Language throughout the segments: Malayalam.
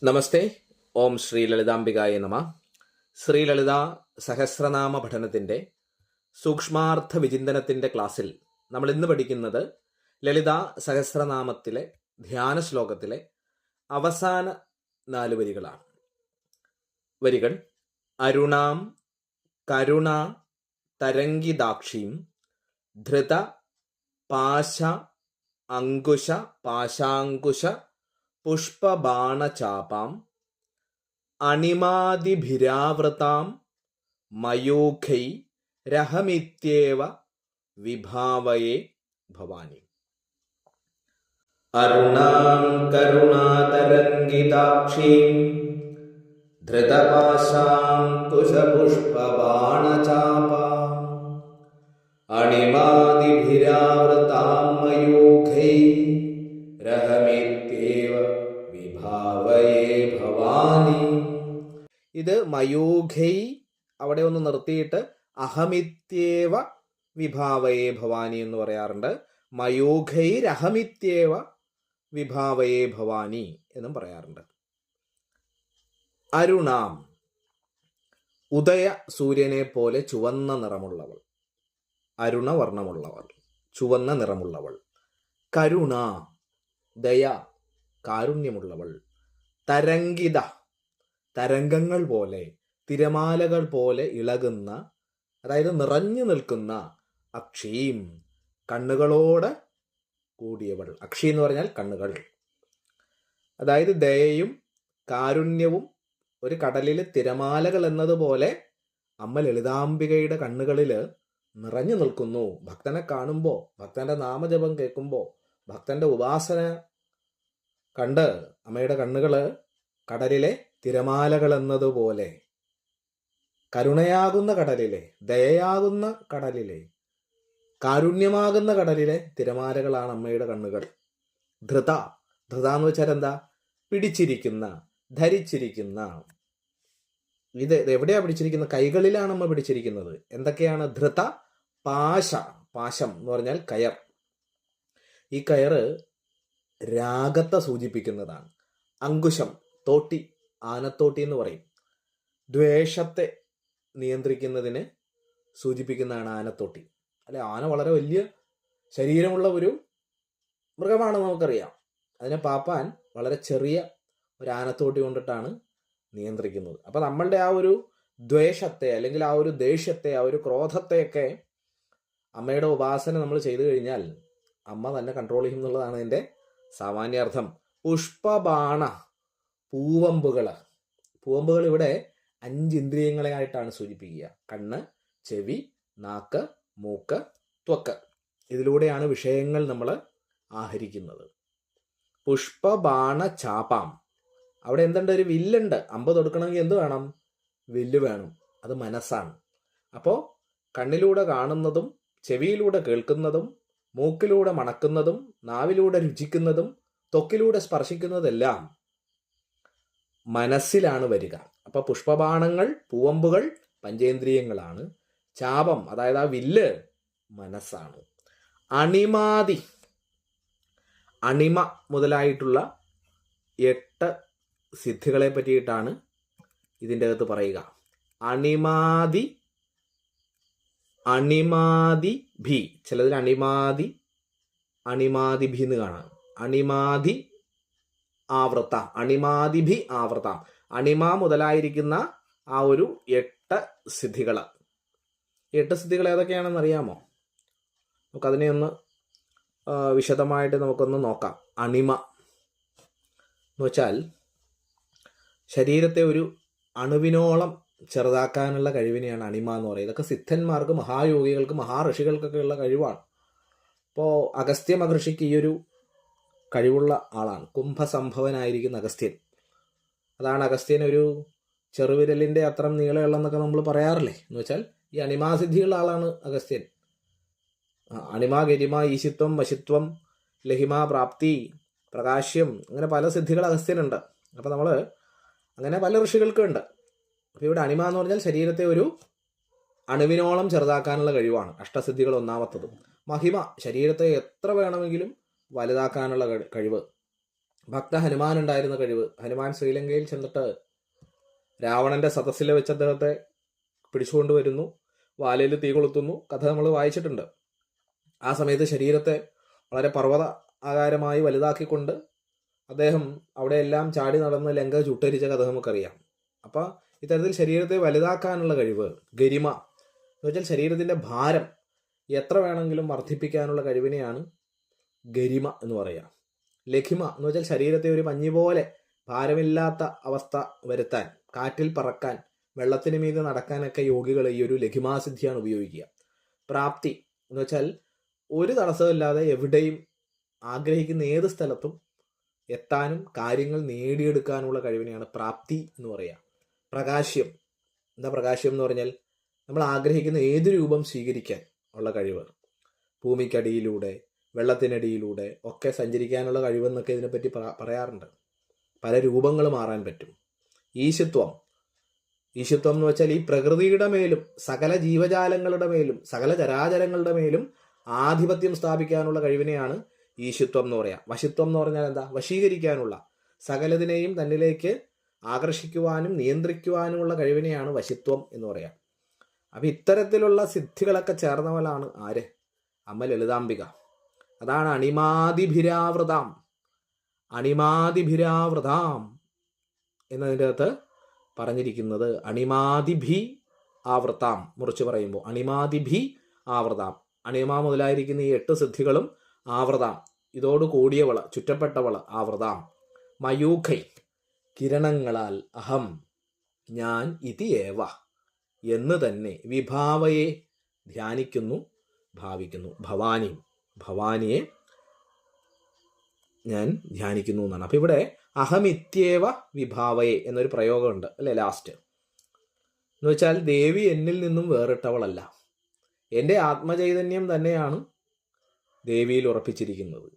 നമസ്തേ. ഓം ശ്രീ ലളിതാംബികായ നമ. ശ്രീലളിത സഹസ്രനാമ പഠനത്തിൻ്റെ സൂക്ഷ്മാർത്ഥ വിചിന്തനത്തിൻ്റെ ക്ലാസ്സിൽ നമ്മൾ ഇന്ന് പഠിക്കുന്നത് ലളിത സഹസ്രനാമത്തിലെ ധ്യാന ശ്ലോകത്തിലെ അവസാന 4 വരികളാണ്. വരികൾ: അരുണാം കരുണ തരംഗിതാക്ഷീം ധൃത പാശ അങ്കുശ പാശാങ്കുശ പുഷ്പബാണചാപാം അണിമാദിഭിരാവൃതാം മയൂഖൈ രഹമിത്യേവ വിഭാവയേ ഭവാനി. അരുണാം കരുണാതരംഗിതാക്ഷീം ധൃതപാശാങ്കുശപുഷ്പബാണചാപാം അണിമാദിഭിരാവൃതാം മയൂഖൈ രഹമിത്യേവ വിഭാവയേ ഭവാനി. ഇത് മയൂഖൈ അവിടെ ഒന്ന് നിർത്തിയിട്ട് അഹമിത്യേവ വിഭാവയേ ഭവാനി എന്ന് പറയാറുണ്ട്. മയൂഖൈ രഹമിത്യേവ വിഭാവയേ ഭവാനി എന്നും പറയാറുണ്ട്. അരുണാം, ഉദയ സൂര്യനെ പോലെ ചുവന്ന നിറമുള്ളവൾ, അരുണവർണ്ണമുള്ളവൾ, ചുവന്ന നിറമുള്ളവൾ. കരുണ, ദയ, കാരുണ്യമുള്ളവൾ. തരംഗിത, തരംഗങ്ങൾ പോലെ, തിരമാലകൾ പോലെ ഇളകുന്ന, അതായത് നിറഞ്ഞു നിൽക്കുന്ന. അക്ഷീം, കണ്ണുകളോട് കൂടിയവൾ. അക്ഷി എന്ന് പറഞ്ഞാൽ കണ്ണുകൾ. അതായത് ദയയും കാരുണ്യവും ഒരു കടലിൽ തിരമാലകൾ എന്നതുപോലെ അമ്മ ലളിതാംബികയുടെ കണ്ണുകളിൽ നിറഞ്ഞു നിൽക്കുന്നു. ഭക്തനെ കാണുമ്പോൾ, ഭക്തന്റെ നാമജപം കേൾക്കുമ്പോൾ, ഭക്തന്റെ ഉപാസന കണ്ട് അമ്മയുടെ കണ്ണുകള് കടലിലെ തിരമാലകൾ എന്നതുപോലെ, കരുണയാകുന്ന കടലിലെ, ദയയാകുന്ന കടലിലെ, കാരുണ്യമാകുന്ന കടലിലെ തിരമാലകളാണ് അമ്മയുടെ കണ്ണുകൾ. ധൃത, ധൃത എന്ന് വെച്ചാൽ എന്താ? പിടിച്ചിരിക്കുന്ന, ധരിച്ചിരിക്കുന്ന. ഇത് എവിടെയാ പിടിച്ചിരിക്കുന്നത്? കൈകളിലാണ് അമ്മ പിടിച്ചിരിക്കുന്നത്. എന്തൊക്കെയാണ്? ധൃത പാശ, പാശം എന്ന് പറഞ്ഞാൽ കയർ. ഈ കയറ് രാഗത്തെ സൂചിപ്പിക്കുന്നതാണ്. അങ്കുശം, തോട്ടി, ആനത്തോട്ടി എന്ന് പറയും. ദ്വേഷത്തെ നിയന്ത്രിക്കുന്നതിന് സൂചിപ്പിക്കുന്നതാണ് ആനത്തോട്ടി. അല്ലെ, ആന വളരെ വലിയ ശരീരമുള്ള ഒരു മൃഗമാണ്, നമുക്കറിയാം. അതിനെ പാപ്പാൻ വളരെ ചെറിയ ഒരു ആനത്തോട്ടി കൊണ്ടിട്ടാണ് നിയന്ത്രിക്കുന്നത്. അപ്പൊ നമ്മളുടെ ആ ഒരു ദ്വേഷത്തെ, അല്ലെങ്കിൽ ആ ഒരു ദേഷ്യത്തെ, ആ ഒരു ക്രോധത്തെയൊക്കെ അമ്മയുടെ ഉപാസന നമ്മൾ ചെയ്തു കഴിഞ്ഞാൽ അമ്മ തന്നെ കൺട്രോൾ ചെയ്യും എന്നുള്ളതാണ് അതിൻ്റെ സാമാന്യാർത്ഥം. പുഷ്പബാണ, പൂവമ്പുകൾ. പൂവമ്പുകൾ ഇവിടെ 5 ഇന്ദ്രിയങ്ങളെ ആയിട്ടാണ് സൂചിപ്പിക്കുക. കണ്ണ്, ചെവി, നാക്ക്, മൂക്ക്, ത്വക്ക്. ഇതിലൂടെയാണ് വിഷയങ്ങൾ നമ്മൾ ആഹരിക്കുന്നത്. പുഷ്പബാണ ചാപാം, അവിടെ എന്തുണ്ട്? ഒരു വില്ലുണ്ട്. അമ്പ് തൊടുക്കണമെങ്കിൽ എന്ത് വേണം? വില്ല് വേണം. അത് മനസ്സാണ്. അപ്പോൾ കണ്ണിലൂടെ കാണുന്നതും, ചെവിയിലൂടെ കേൾക്കുന്നതും, മൂക്കിലൂടെ മണക്കുന്നതും, നാവിലൂടെ രുചിക്കുന്നതും, ത്വക്കിലൂടെ സ്പർശിക്കുന്നതെല്ലാം മനസ്സിലാണ് വരിക. അപ്പൊ പുഷ്പബാണങ്ങൾ, പൂവമ്പുകൾ പഞ്ചേന്ദ്രിയങ്ങളാണ്. ചാപം, അതായത് ആ വില്ല്, മനസ്സാണ്. അണിമാതി, അണിമ മുതലായിട്ടുള്ള 8 സിദ്ധികളെ പറ്റിയിട്ടാണ് ഇതിൻ്റെ അകത്ത് പറയുക. അണിമാതി, അണിമാതി ഭി, ചിലതിൽ അണിമാതി, അണിമാതി ഭി എന്ന് കാണാം. അണിമാതി ആവൃത്ത, അണിമാതിഭി ആവൃത്ത. അണിമ മുതലായിരിക്കുന്ന ആ ഒരു 8 സിദ്ധികൾ. 8 സിദ്ധികൾ ഏതൊക്കെയാണെന്ന് അറിയാമോ? നമുക്കതിനെ ഒന്ന് വിശദമായിട്ട് നമുക്കൊന്ന് നോക്കാം. അണിമ എന്ന് വെച്ചാൽ ശരീരത്തെ ഒരു അണുവിനോളം ചെറുതാക്കാനുള്ള കഴിവിനെയാണ് അണിമ എന്ന് പറയുന്നത്. ഇതൊക്കെ സിദ്ധന്മാർക്ക്, മഹായോഗികൾക്ക്, മഹാഋഷികൾക്കൊക്കെ ഉള്ള കഴിവാണ്. ഇപ്പോൾ അഗസ്ത്യ മഹർഷിക്ക് ഈ ഒരു കഴിവുള്ള ആളാണ്. കുംഭസംഭവനായിരിക്കുന്ന അഗസ്ത്യൻ. അതാണ് അഗസ്ത്യൻ ഒരു ചെറുവിരലിൻ്റെ അത്രം നീളമുള്ളെന്നൊക്കെ നമ്മൾ പറയാറില്ലേ. എന്ന് വെച്ചാൽ ഈ അണിമാസിദ്ധിയുള്ള ആളാണ് അഗസ്ത്യൻ. അണിമ, ഗരിമ, ഈശിത്വം, വശിത്വം, ലഹിമ, പ്രാപ്തി, പ്രകാശ്യം, അങ്ങനെ പല സിദ്ധികൾ അഗസ്ത്യനുണ്ട്. അപ്പം നമ്മൾ അങ്ങനെ പല ഋഷികൾക്കുണ്ട്. അപ്പോൾ ഇവിടെ അണിമ എന്ന് പറഞ്ഞാൽ ശരീരത്തെ ഒരു അണുവിനോളം ചെറുതാക്കാനുള്ള കഴിവാണ്. അഷ്ടസിദ്ധികൾ ഒന്നാമത്തത്. മഹിമ, ശരീരത്തെ എത്ര വേണമെങ്കിലും വലുതാക്കാനുള്ള കഴിവ്. ഭക്ത ഹനുമാൻ ഉണ്ടായിരുന്ന കഴിവ്. ഹനുമാൻ ശ്രീലങ്കയിൽ ചെന്നിട്ട് രാവണന്റെ സദസ്സിൽ വെച്ച് അദ്ദേഹത്തെ പിടിച്ചുകൊണ്ട് വരുന്നു, വാലയിൽ തീ കൊളുത്തുന്നു. കഥ നമ്മൾ വായിച്ചിട്ടുണ്ട്. ആ സമയത്ത് ശരീരത്തെ വളരെ പർവ്വത ആകാരമായി വലുതാക്കിക്കൊണ്ട് അദ്ദേഹം അവിടെയെല്ലാം ചാടി നടന്ന് ലങ്ക ചുട്ടരിച്ച കഥ നമുക്കറിയാം. അപ്പം ഇത്തരത്തിൽ ശരീരത്തെ വലുതാക്കാനുള്ള കഴിവ്, ഗരിമ എന്ന് വെച്ചാൽ ശരീരത്തിൻ്റെ ഭാരം എത്ര വേണമെങ്കിലും വർദ്ധിപ്പിക്കാനുള്ള കഴിവിനെയാണ് ഗരിമ എന്ന് പറയുക. ലഘിമ എന്ന് വെച്ചാൽ ശരീരത്തെ ഒരു പഞ്ഞി പോലെ ഭാരമില്ലാത്ത അവസ്ഥ വരുത്താൻ, കാറ്റിൽ പറക്കാൻ, വെള്ളത്തിന് മീതെ നടക്കാനൊക്കെ യോഗികൾ ഈ ഒരു ലഘിമാസിദ്ധിയാണ് ഉപയോഗിക്കുക. പ്രാപ്തി എന്ന് വെച്ചാൽ ഒരു തടസ്സമില്ലാതെ എവിടെയും ആഗ്രഹിക്കുന്ന ഏത് സ്ഥലത്തും എത്താനും കാര്യങ്ങൾ നേടിയെടുക്കാനുള്ള കഴിവിനെയാണ് പ്രാപ്തി എന്ന് പറയുക. പ്രകാശ്യം, എന്താ പ്രകാശ്യം എന്ന് പറഞ്ഞാൽ നമ്മൾ ആഗ്രഹിക്കുന്ന ഏത് രൂപം സ്വീകരിക്കാൻ ഉള്ള കഴിവ്. ഭൂമിക്കടിയിലൂടെ, വെള്ളത്തിനടിയിലൂടെ ഒക്കെ സഞ്ചരിക്കാനുള്ള കഴിവെന്നൊക്കെ ഇതിനെപ്പറ്റി പറയാറുണ്ട്. പല രൂപങ്ങൾ മാറാൻ പറ്റും. ഈശത്വം എന്ന് വെച്ചാൽ ഈ പ്രകൃതിയുടെ മേലും സകല ജീവജാലങ്ങളുടെ മേലും സകല ചരാചരങ്ങളുടെ മേലും ആധിപത്യം സ്ഥാപിക്കാനുള്ള കഴിവിനെയാണ് ഈശത്വം എന്ന് പറയാം. വശിത്വം എന്ന് പറഞ്ഞാൽ എന്താ? വശീകരിക്കാനുള്ള, സകലതിനെയും തന്നിലേക്ക് ആകർഷിക്കുവാനും നിയന്ത്രിക്കുവാനുമുള്ള കഴിവിനെയാണ് വശിത്വം എന്ന് പറയാം. അപ്പം ഇത്തരത്തിലുള്ള സിദ്ധികളൊക്കെ ചേർന്നവളാണ് ആര്? അമ്മ ലളിതാംബിക. അതാണ് അണിമാതിഭിരാവൃതാം. അണിമാതിഭിരാവൃതാം എന്നതിൻ്റെ അകത്ത് പറഞ്ഞിരിക്കുന്നത് അണിമാതിഭി ആവൃതാം. മുറിച്ച് പറയുമ്പോൾ അണിമാതിഭി ആവൃതാം. അണിമ മുതലായിരിക്കുന്ന ഈ 8 സിദ്ധികളും ആവൃതാം, ഇതോട് കൂടിയവള്, ചുറ്റപ്പെട്ടവള് ആവൃതാം. മയൂഖൈ, കിരണങ്ങളാൽ, അഹം, ഞാൻ, ഇതി ഏവ, എന്ന് തന്നെ, വിഭാവയെ, ധ്യാനിക്കുന്നു, ഭാവിക്കുന്നു. ഭവാനിയെ ഞാൻ ധ്യാനിക്കുന്നു എന്നാണ്. അപ്പം ഇവിടെ അഹമിത്യേവ വിഭാവയെ എന്നൊരു പ്രയോഗമുണ്ട് അല്ലേ ലാസ്റ്റ്. എന്ന് വെച്ചാൽ ദേവി എന്നിൽ നിന്നും വേറിട്ടവളല്ല, എൻ്റെ ആത്മചൈതന്യം തന്നെയാണ് ദേവിയിൽ ഉറപ്പിച്ചിരിക്കുന്നത്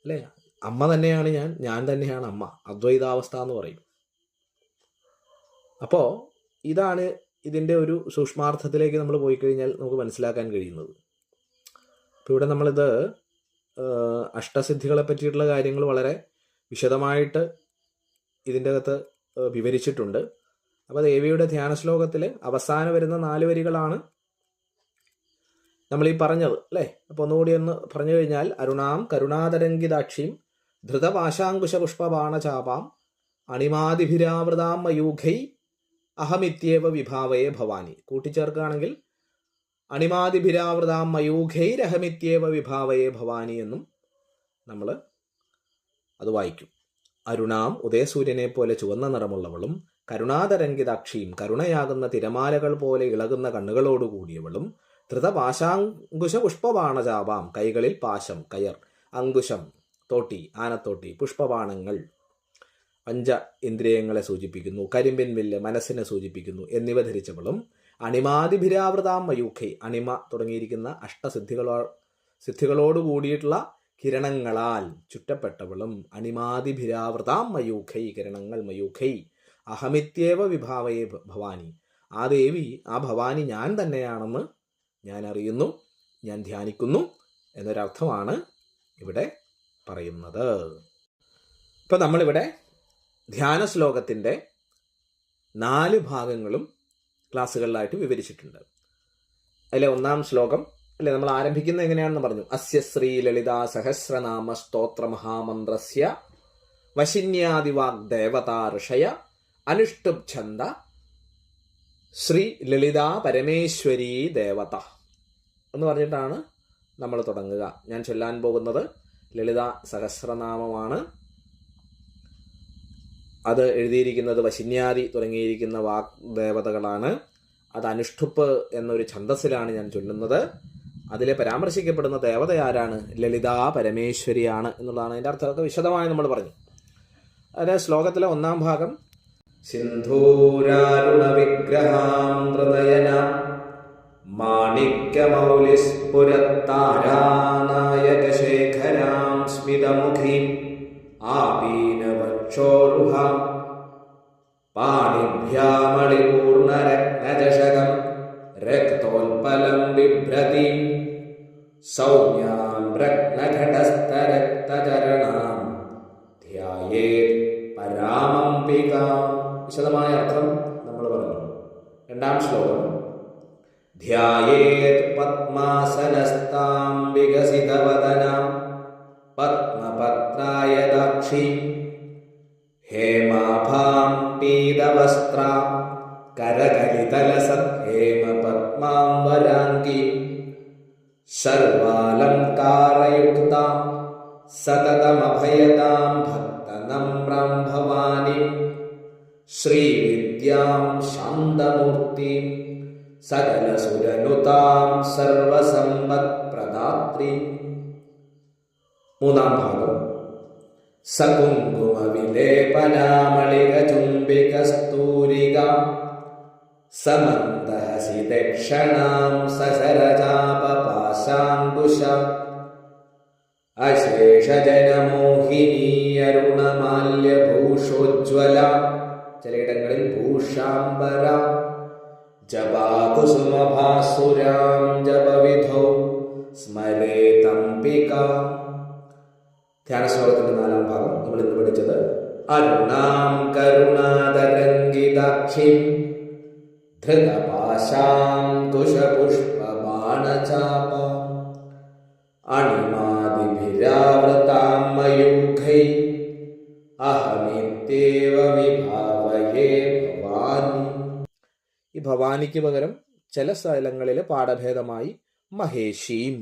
അല്ലേ. അമ്മ തന്നെയാണ് ഞാൻ തന്നെയാണ് അമ്മ. അദ്വൈതാവസ്ഥ എന്ന് പറയും. അപ്പോൾ ഇതാണ് ഇതിൻ്റെ ഒരു സൂക്ഷ്മാർത്ഥത്തിലേക്ക് നമ്മൾ പോയി കഴിഞ്ഞാൽ നമുക്ക് മനസ്സിലാക്കാൻ കഴിയുന്നത്. അപ്പോൾ ഇവിടെ നമ്മളിത് അഷ്ടസിദ്ധികളെ പറ്റിയിട്ടുള്ള കാര്യങ്ങൾ വളരെ വിശദമായിട്ട് ഇതിൻ്റെ അകത്ത് വിവരിച്ചിട്ടുണ്ട്. അപ്പോൾ ദേവിയുടെ ധ്യാന ശ്ലോകത്തിൽ അവസാനം വരുന്ന 4 വരികളാണ് നമ്മൾ ഈ പറഞ്ഞത് അല്ലേ. അപ്പോൾ ഒന്നുകൂടി ഒന്ന് പറഞ്ഞു കഴിഞ്ഞാൽ അരുണാം കരുണാതരംഗിതാക്ഷിം ധൃതപാശാങ്കുശ പുഷ്പബാണചാപാം അണിമാതിഭിരാവൃതാം മയൂഖൈ അഹമിത്യേവ വിഭാവയെ ഭവാനി. കൂട്ടിച്ചേർക്കുകയാണെങ്കിൽ അണിമാതിഭിരാവൃതാം മയൂഖൈരഹമിത്യേവ വിഭാവയെ ഭവാനി എന്നും നമ്മൾ അത് വായിക്കും. അരുണാം, ഉദയസൂര്യനെ പോലെ ചുവന്ന നിറമുള്ളവളും, കരുണാതരംഗിതാക്ഷിയും, കരുണയാകുന്ന തിരമാലകൾ പോലെ ഇളകുന്ന കണ്ണുകളോടുകൂടിയവളും, ധൃതപാശാങ്കുശ പുഷ്പബാണചാപാം, കൈകളിൽ പാശം, കയർ, അങ്കുശം, തോട്ടി, ആനത്തോട്ടി, പുഷ്പബാണങ്ങൾ 5 ഇന്ദ്രിയങ്ങളെ സൂചിപ്പിക്കുന്നു, കരിമ്പിൻ വില്ല് മനസ്സിനെ സൂചിപ്പിക്കുന്നു എന്നിവ ധരിച്ചവളും, അണിമാതിഭിരാവൃതാം മയൂഖൈ, അണിമ തുടങ്ങിയിരിക്കുന്ന സിദ്ധികളോട് കൂടിയിട്ടുള്ള കിരണങ്ങളാൽ ചുറ്റപ്പെട്ടവളും, അണിമാതിഭിരാവൃതാം മയൂഖൈ, കിരണങ്ങൾ മയൂഖൈ, അഹമിത്യേവ വിഭാവയെ ഭവാനി, ആ ദേവി, ആ ഭവാനി ഞാൻ തന്നെയാണെന്ന് ഞാൻ അറിയുന്നു, ഞാൻ ധ്യാനിക്കുന്നു എന്നൊരർത്ഥമാണ് ഇവിടെ പറയുന്നത്. ഇപ്പം നമ്മളിവിടെ ധ്യാന ശ്ലോകത്തിൻ്റെ 4 ഭാഗങ്ങളും ക്ലാസ്സുകളിലായിട്ട് വിവരിച്ചിട്ടുണ്ട്. അതിലെ 1-ാം ശ്ലോകം അല്ലെ നമ്മൾ ആരംഭിക്കുന്നത് എങ്ങനെയാണെന്ന് പറഞ്ഞു. അസ്യ ശ്രീ ലളിതാ സഹസ്രനാമ സ്തോത്ര മഹാമന്ത്രസ്യ വശിന്യാദിവാഗ്ദേവതാ ഋഷയ അനുഷ്ടുപ് ഛന്ദ ശ്രീ ലളിതാ പരമേശ്വരീ ദേവത എന്ന് പറഞ്ഞിട്ടാണ് നമ്മൾ തുടങ്ങുക. ഞാൻ ചൊല്ലാൻ പോകുന്നത് ലളിതാ സഹസ്രനാമമാണ്. അത് എഴുതിയിരിക്കുന്നത് വശിന്യാദി തുടങ്ങിയിരിക്കുന്ന വാഗ്ദേവതകളാണ്. അത് അനുഷ്ഠുപ്പ് എന്നൊരു ഛന്ദസ്സിലാണ് ഞാൻ ചൊല്ലുന്നത്. അതിലെ പരാമർശിക്കപ്പെടുന്ന ദേവത ആരാണ്? ലളിതാ പരമേശ്വരിയാണ് എന്നുള്ളതാണ് അതിൻ്റെ അർത്ഥമൊക്കെ വിശദമായി നമ്മൾ പറഞ്ഞു. അതിന് ശ്ലോകത്തിലെ 1-ാം ഭാഗം സിന്ധൂരാരുണ വിഗ്രഹാം ഹൃദയന മാണിക്യമൗലിസ്ഫുരത്താരാനായകശേഖരാം സ്മിതമുഖീം ആപീനവക്ഷോരുഹാം പാണിഭ്യാമളിപൂർണരത്നചഷകം രക്തോൽപലം ബിഭ്രതീം സൗമ്യാം രത്നഘടസ്ഥരക്തചരണാം ധ്യാ വിശദമായ അർത്ഥം നമ്മൾ പറഞ്ഞു. രണ്ടാം ശ്ലോകം. ധ്യായേത് പദ്മാസനസ്താം വികസിതവദനാം പത്മപത്രായദാക്ഷീം ഹേമാഭാം പീതവസ്ത്രാം കരകലിതലസത് ഹേമപത്മാം വരാംഗീം സർവാലങ്കാരയുക്താം സതതമഭയതാം ഭക്തനമ്രാം ഭവാനിം ശ്രീവിദ്യാം ശാന്തമൂർത്തിം സകലസുരനുതാം സർവസമ്പത്പ്രദാത്രീം. മൂന്നാം ഭാഗം. സകുങ്കുമവിലേപനാമളികചുംബികസ്തൂരികാം സമന്തഹസി ദക്ഷണാം സസരജാപപാശാങ്കുശാം അശ്ലേഷജനമോഹിനീയരുണമാല്യഭൂഷോജ്വലാം ചിലയിടങ്ങളിൽ ഭൂഷാംബര ജപാകുസുമഭാസുരാം ജപവിധോ സ്മരേതംബിക. ധ്യാനശ്ലോകത്തിന്റെ നാലാം ഭാഗം നമ്മൾ ഇന്ന് പഠിച്ചത്. അരുണാം കരുണാതരംഗിതാക്ഷിം ധൃതപാശാം കുശപുഷ്പബാണചാപാം അണിമാദിഭിരാവൃതാം മയൂഖൈ അഹമിത്യേവ വിഭാവയേ ഭവാനി. ഈ ഭവാനിക്ക് പകരം ചില സ്ഥലങ്ങളിൽ പാഠഭേദമായി മഹേഷീം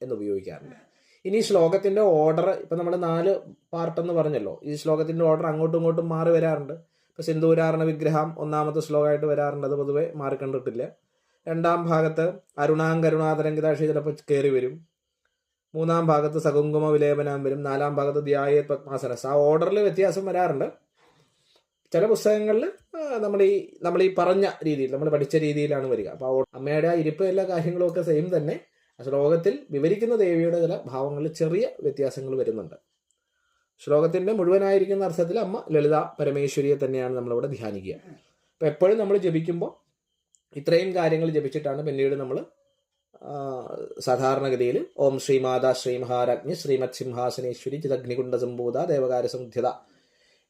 എന്ന് ഉപയോഗിക്കാറുണ്ട്. ഇനി ശ്ലോകത്തിന്റെ ഓർഡർ ഇപ്പം നമ്മൾ 4 പാർട്ടെന്ന് പറഞ്ഞല്ലോ. ഈ ശ്ലോകത്തിന്റെ ഓർഡർ അങ്ങോട്ടും ഇങ്ങോട്ടും മാറി വരാറുണ്ട്. ഇപ്പം സിന്ധൂരാരണ വിഗ്രഹം ഒന്നാമത്തെ ശ്ലോകമായിട്ട് വരാറുണ്ട്, അത് പൊതുവെ മാറിക്കണ്ടിട്ടില്ല. രണ്ടാം ഭാഗത്ത് അരുണാങ്കരുണാതരംഗിതാക്ഷി ചിലപ്പോൾ കയറി വരും. മൂന്നാം ഭാഗത്ത് സകുങ്കുമ വിലേപനം വരും. നാലാം ഭാഗത്ത് ധ്യായേത് പദ്മാസനസ്. ആ ഓർഡറിൽ വ്യത്യാസം വരാറുണ്ട്. ചില പുസ്തകങ്ങളിൽ നമ്മൾ ഈ പറഞ്ഞ രീതിയിൽ നമ്മൾ പഠിച്ച രീതിയിലാണ് വരിക. അപ്പോൾ അമ്മയുടെ ആ ഇരിപ്പ് എല്ലാ കാര്യങ്ങളും ഒക്കെ സെയിം തന്നെ. ശ്ലോകത്തിൽ വിവരിക്കുന്ന ദേവിയുടെ ചില ഭാവങ്ങളിൽ ചെറിയ വ്യത്യാസങ്ങൾ വരുന്നുണ്ട്. ശ്ലോകത്തിന്റെ മുഴുവനായിരിക്കുന്ന അർത്ഥത്തിൽ അമ്മ ലളിത പരമേശ്വരിയെ തന്നെയാണ് നമ്മളിവിടെ ധ്യാനിക്കുക. അപ്പം എപ്പോഴും നമ്മൾ ജപിക്കുമ്പോൾ ഇത്രയും കാര്യങ്ങൾ ജപിച്ചിട്ടാണ് പിന്നീട് നമ്മൾ സാധാരണഗതിയിൽ ഓം ശ്രീമാതാ ശ്രീമഹാരാജ്ഞി ശ്രീമത് സിംഹാസനേശ്വരി ചിതഗ്നികുണ്ഡ സംഭൂത ദേവകാര സംധ്യത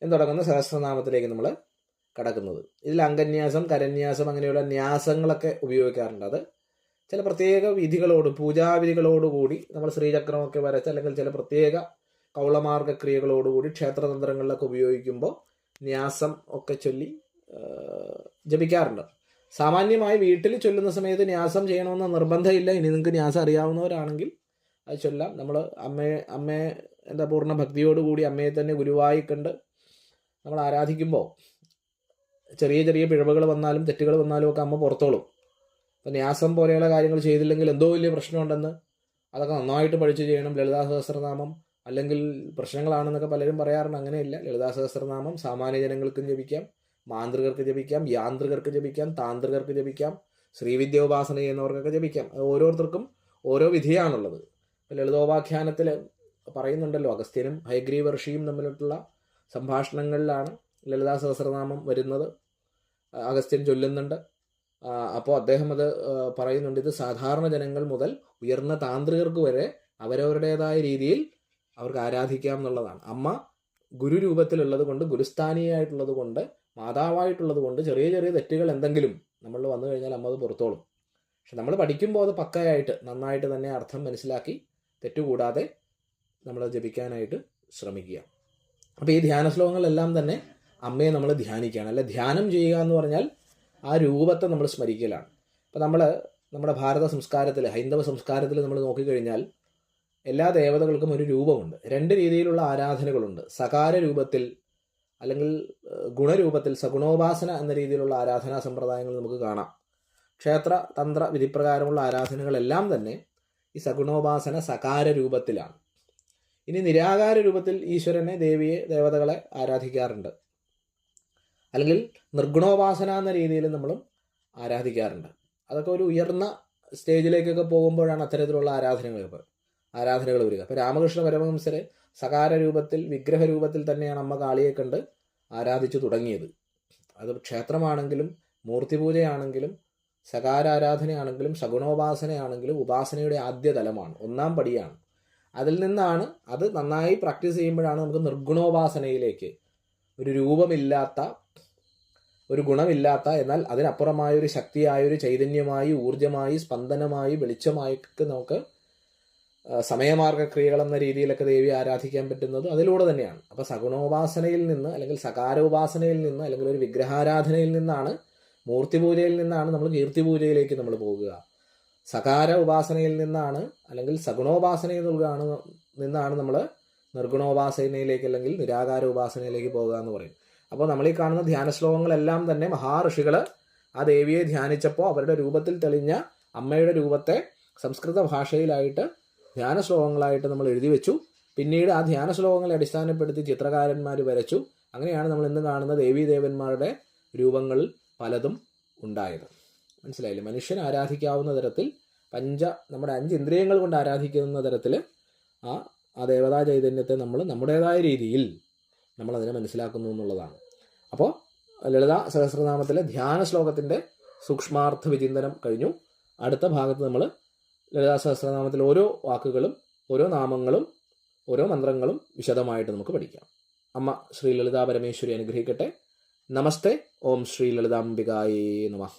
എന്ന് തുടങ്ങുന്ന സഹസ്രനാമത്തിലേക്ക് നമ്മൾ കടക്കുന്നത്. ഇതിൽ അംഗന്യാസം, കരന്യാസം അങ്ങനെയുള്ള ന്യാസങ്ങളൊക്കെ ഉപയോഗിക്കാറുണ്ട്. അത് ചില പ്രത്യേക വിധികളോട് പൂജാവിധികളോടുകൂടി നമ്മൾ ശ്രീചക്രമൊക്കെ വരച്ച് അല്ലെങ്കിൽ ചില പ്രത്യേക കൗളമാർഗക്രിയകളോടുകൂടി ക്ഷേത്രതന്ത്രങ്ങളിലൊക്കെ ഉപയോഗിക്കുമ്പോൾ ന്യാസം ഒക്കെ ചൊല്ലി ജപിക്കാറുണ്ട്. സാമാന്യമായി വീട്ടിൽ ചൊല്ലുന്ന സമയത്ത് ന്യാസം ചെയ്യണമെന്ന് നിർബന്ധമില്ല. ഇനി നിങ്ങൾക്ക് ന്യാസം അറിയാവുന്നവരാണെങ്കിൽ അത് ചൊല്ലാം. നമ്മൾ അമ്മയെ പൂർണ്ണ ഭക്തിയോടുകൂടി അമ്മയെ തന്നെ ഗുരുവായി കണ്ട് നമ്മൾ ആരാധിക്കുമ്പോൾ ചെറിയ ചെറിയ പിഴവുകൾ വന്നാലും തെറ്റുകൾ വന്നാലും ഒക്കെ അമ്മ പുറത്തോളും. അപ്പം ന്യാസം പോലെയുള്ള കാര്യങ്ങൾ ചെയ്തില്ലെങ്കിൽ എന്തോ വലിയ പ്രശ്നമുണ്ടെന്ന് അതൊക്കെ നന്നായിട്ട് പഠിച്ച് ചെയ്യണം. ലളിതാ സഹസ്രനാമം അല്ലെങ്കിൽ പ്രശ്നങ്ങളാണെന്നൊക്കെ പലരും പറയാറുണ്ട്. അങ്ങനെയില്ല. ലളിതാ സഹസ്രനാമം സാമാന്യ ജനങ്ങൾക്കും ജപിക്കാം, മാന്ത്രികർക്ക് ജപിക്കാം, യാന്ത്രികർക്ക് ജപിക്കാം, താന്ത്രികർക്ക് ജപിക്കാം, ശ്രീവിദ്യ ഉപാസന ചെയ്യുന്നവർക്കൊക്കെ ജപിക്കാം. അത് ഓരോരുത്തർക്കും ഓരോ വിധിയാണുള്ളത്. ലളിതോപാഖ്യാനത്തിൽ പറയുന്നുണ്ടല്ലോ, അഗസ്ത്യനും ഹയഗ്രീവ ഋഷിയും തമ്മിലുള്ള സംഭാഷണങ്ങളിലാണ് ലളിതാ സഹസ്രനാമം വരുന്നത്. അഗസ്ത്യൻ ചൊല്ലുന്നുണ്ട്. അപ്പോൾ അദ്ദേഹം അത് പറയുന്നുണ്ട്. ഇത് സാധാരണ ജനങ്ങൾ മുതൽ ഉയർന്ന താന്ത്രികർക്ക് വരെ അവരവരുടേതായ രീതിയിൽ അവർക്ക് ആരാധിക്കാം എന്നുള്ളതാണ്. അമ്മ ഗുരു രൂപത്തിലുള്ളത് കൊണ്ട്, ഗുരുസ്ഥാനീയായിട്ടുള്ളത് കൊണ്ട്, മാതാവായിട്ടുള്ളത് കൊണ്ട് ചെറിയ ചെറിയ തെറ്റുകൾ എന്തെങ്കിലും നമ്മൾ വന്നു കഴിഞ്ഞാൽ അമ്മ അത് പുറത്തോളും. പക്ഷെ നമ്മൾ പഠിക്കുമ്പോൾ അത് പക്കയായിട്ട് നന്നായിട്ട് തന്നെ അർത്ഥം മനസ്സിലാക്കി തെറ്റുകൂടാതെ നമ്മൾ ജപിക്കാനായിട്ട് ശ്രമിക്കുക. അപ്പോൾ ഈ ധ്യാന ശ്ലോകങ്ങളെല്ലാം തന്നെ അമ്മയെ നമ്മൾ ധ്യാനിക്കുകയാണ്. അല്ല, ധ്യാനം ചെയ്യുക എന്ന് പറഞ്ഞാൽ ആ രൂപത്തെ നമ്മൾ സ്മരിക്കലാണ്. അപ്പോൾ നമ്മുടെ ഭാരത സംസ്കാരത്തിൽ, ഹൈന്ദവ സംസ്കാരത്തിൽ നമ്മൾ നോക്കിക്കഴിഞ്ഞാൽ എല്ലാ ദേവതകൾക്കും ഒരു രൂപമുണ്ട്. 2 രീതിയിലുള്ള ആരാധനകളുണ്ട്. സകാര രൂപത്തിൽ അല്ലെങ്കിൽ ഗുണരൂപത്തിൽ സഗുണോപാസന എന്ന രീതിയിലുള്ള ആരാധനാ സമ്പ്രദായങ്ങൾ നമുക്ക് കാണാം. ക്ഷേത്ര തന്ത്ര വിധിപ്രകാരമുള്ള ആരാധനകളെല്ലാം തന്നെ ഈ സഗുണോപാസന സകാര രൂപത്തിലാണ്. ഇനി നിരാകാര രൂപത്തിൽ ഈശ്വരനെ, ദേവിയെ, ദേവതകളെ ആരാധിക്കാറുണ്ട്. അല്ലെങ്കിൽ നിർഗുണോപാസന എന്ന രീതിയിൽ നമ്മളും ആരാധിക്കാറുണ്ട്. അതൊക്കെ ഒരു ഉയർന്ന സ്റ്റേജിലേക്കൊക്കെ പോകുമ്പോഴാണ് അത്തരത്തിലുള്ള ആരാധനകൾ വരിക. അപ്പോൾ രാമകൃഷ്ണ പരമഹംസരെ സകാര രൂപത്തിൽ, വിഗ്രഹ രൂപത്തിൽ തന്നെയാണ് അമ്മ കാളിയെ കണ്ട് ആരാധിച്ചു തുടങ്ങിയത്. അത് ക്ഷേത്രമാണെങ്കിലും മൂർത്തിപൂജയാണെങ്കിലും സകാരാരാധനയാണെങ്കിലും സഗുണോപാസനയാണെങ്കിലും ഉപാസനയുടെ ആദ്യ തലമാണ്, 1ാം പടിയാണ്. അതിൽ നിന്നാണ് അത് നന്നായി പ്രാക്ടീസ് ചെയ്യുമ്പോഴാണ് നമുക്ക് നിർഗുണോപാസനയിലേക്ക്, ഒരു രൂപമില്ലാത്ത, ഒരു ഗുണമില്ലാത്ത, എന്നാൽ അതിനപ്പുറമായ ഒരു ശക്തിയായ, ഒരു ചൈതന്യമായി, ഊർജമായി, സ്പന്ദനമായി, വെളിച്ചമായിട്ട് നമുക്ക് സമയമാർഗക്രിയകൾ എന്ന രീതിയിലൊക്കെ ദേവിയെ ആരാധിക്കാൻ പറ്റുന്നത് അതിലൂടെ തന്നെയാണ്. അപ്പോൾ സഗുണോപാസനയിൽ നിന്ന്, അല്ലെങ്കിൽ സകാരോപാസനയിൽ നിന്ന്, അല്ലെങ്കിൽ ഒരു വിഗ്രഹാരാധനയിൽ നിന്നാണ്, മൂർത്തിപൂജയിൽ നിന്നാണ് നമ്മൾ കീർത്തിപൂജയിലേക്ക് നമ്മൾ പോകുക. സകാര ഉപാസനയിൽ നിന്നാണ്, അല്ലെങ്കിൽ സഗുണോപാസനയിൽ നിന്നാണ് നമ്മൾ നിർഗുണോപാസനയിലേക്ക്, അല്ലെങ്കിൽ നിരാകാര ഉപാസനയിലേക്ക് പോകുക എന്ന് പറയും. അപ്പോൾ നമ്മൾ ഈ കാണുന്ന ധ്യാന ശ്ലോകങ്ങളെല്ലാം തന്നെ മഹാഋഷികൾ ആ ദേവിയെ ധ്യാനിച്ചപ്പോൾ അവരുടെ രൂപത്തിൽ തെളിഞ്ഞ അമ്മയുടെ രൂപത്തെ സംസ്കൃത ഭാഷയിലായിട്ട് ധ്യാന ശ്ലോകങ്ങളായിട്ട് നമ്മൾ എഴുതി വെച്ചു. പിന്നീട് ആ ധ്യാന ശ്ലോകങ്ങളെ അടിസ്ഥാനപ്പെടുത്തി ചിത്രകാരന്മാർ വരച്ചു. അങ്ങനെയാണ് നമ്മൾ ഇന്ന് കാണുന്ന ദേവീദേവന്മാരുടെ രൂപങ്ങൾ പലതും ഉണ്ടായത്. മനസ്സിലായില്ലേ? മനുഷ്യൻ ആരാധിക്കാവുന്ന തരത്തിൽ, നമ്മുടെ 5 ഇന്ദ്രിയങ്ങൾ കൊണ്ട് ആരാധിക്കുന്ന തരത്തിൽ ആ ദേവതാ ചൈതന്യത്തെ നമ്മൾ നമ്മുടേതായ രീതിയിൽ നമ്മളതിനെ മനസ്സിലാക്കുന്നു എന്നുള്ളതാണ്. അപ്പോൾ ലളിതാ സഹസ്രനാമത്തിലെ ധ്യാന ശ്ലോകത്തിൻ്റെ സൂക്ഷ്മാർത്ഥ വിചിന്തനം കഴിഞ്ഞു. അടുത്ത ഭാഗത്ത് നമ്മൾ ലളിതാ സഹസ്രനാമത്തിലെ ഓരോ വാക്കുകളും, ഓരോ നാമങ്ങളും, ഓരോ മന്ത്രങ്ങളും വിശദമായിട്ട് നമുക്ക് പഠിക്കാം. അമ്മ ശ്രീ ലളിതാ പരമേശ്വരി അനുഗ്രഹിക്കട്ടെ. നമസ്തേ. ഓം ശ്രീ ലളിതാംബികായേ നമഃ.